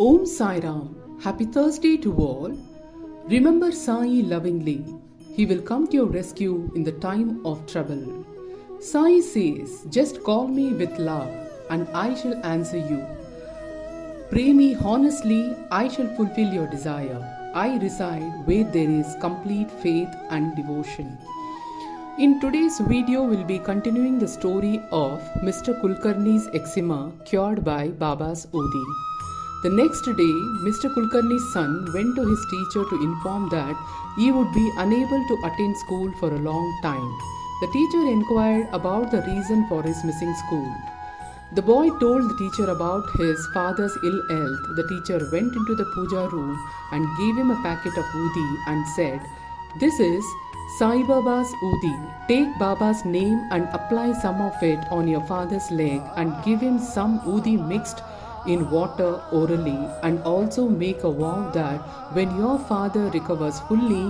Om Sai Ram. Happy Thursday to all. Remember Sai lovingly. He will come to your rescue in the time of trouble. Sai says, just call me with love and I shall answer you. Pray me honestly, I shall fulfill your desire. I reside where there is complete faith and devotion. In today's video, we'll be continuing the story of Mr. Kulkarni's eczema cured by Baba's Odi. The next day, Mr. Kulkarni's son went to his teacher to inform that he would be unable to attend school for a long time. The teacher inquired about the reason for his missing school. The boy told the teacher about his father's ill health. The teacher went into the puja room and gave him a packet of udi and said, "This is Sai Baba'S udi. Take Baba's name and apply some of it on your father's leg and give him some udi mixed in water orally, and also make a vow that when your father recovers fully,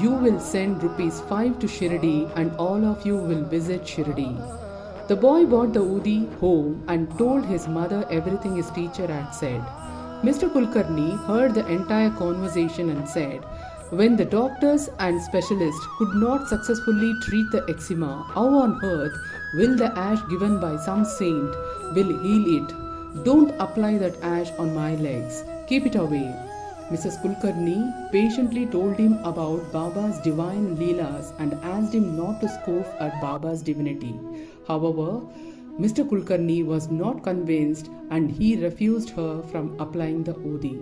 you will send ₹5 to Shirdi and all of you will visit Shirdi." The boy brought the udi home and told his mother everything his teacher had said. Mr. Kulkarni heard the entire conversation and said, "When the doctors and specialists could not successfully treat the eczema, how on earth will the ash given by some saint will heal it? Don't apply that ash on my legs. Keep it away." Mrs. Kulkarni patiently told him about Baba's divine Leelas and asked him not to scoff at Baba's divinity. However, Mr. Kulkarni was not convinced and he refused her from applying the udi.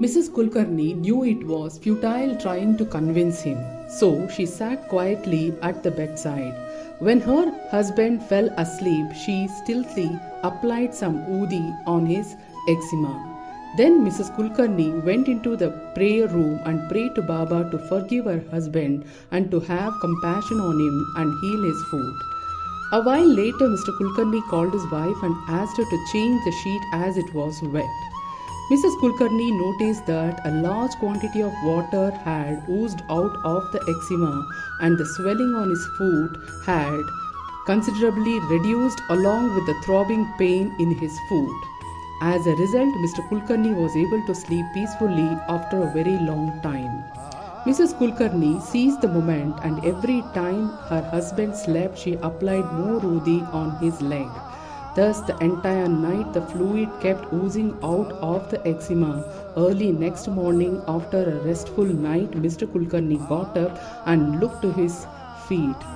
Mrs. Kulkarni knew it was futile trying to convince him, so she sat quietly at the bedside. When her husband fell asleep, she stealthily applied some udi on his eczema. Then Mrs. Kulkarni went into the prayer room and prayed to Baba to forgive her husband and to have compassion on him and heal his foot. A while later, Mr. Kulkarni called his wife and asked her to change the sheet as it was wet. Mrs. Kulkarni noticed that a large quantity of water had oozed out of the eczema and the swelling on his foot had considerably reduced along with the throbbing pain in his foot. As a result, Mr. Kulkarni was able to sleep peacefully after a very long time. Mrs. Kulkarni seized the moment and every time her husband slept, she applied more udi on his leg. Thus, the entire night the fluid kept oozing out of the eczema. Early next morning, after a restful night, Mr. Kulkarni got up and looked to his feet.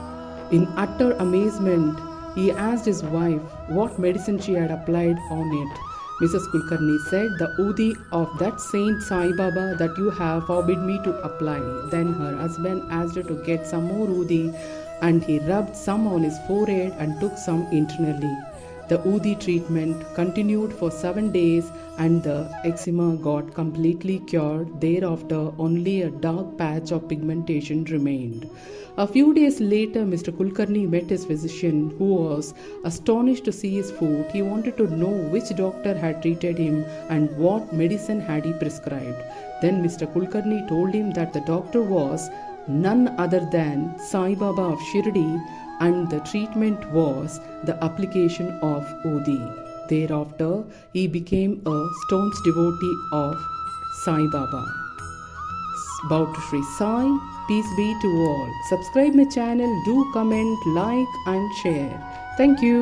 In utter amazement, he asked his wife what medicine she had applied on it. Mrs. Kulkarni said, "The udi of that Saint Sai Baba that you have forbid me to apply." Then her husband asked her to get some more udi and he rubbed some on his forehead and took some internally. The udi treatment continued for 7 days and the eczema got completely cured. Thereafter, only a dark patch of pigmentation remained. A few days later, Mr. Kulkarni met his physician, who was astonished to see his foot. He wanted to know which doctor had treated him and what medicine had he prescribed. Then Mr. Kulkarni told him that the doctor was none other than Sai Baba of Shirdi and the treatment was the application of udi. Thereafter, he became a staunch devotee of Sai Baba. Bow to Sri Sai. Peace be to all. Subscribe my channel, do comment, like and share. Thank you.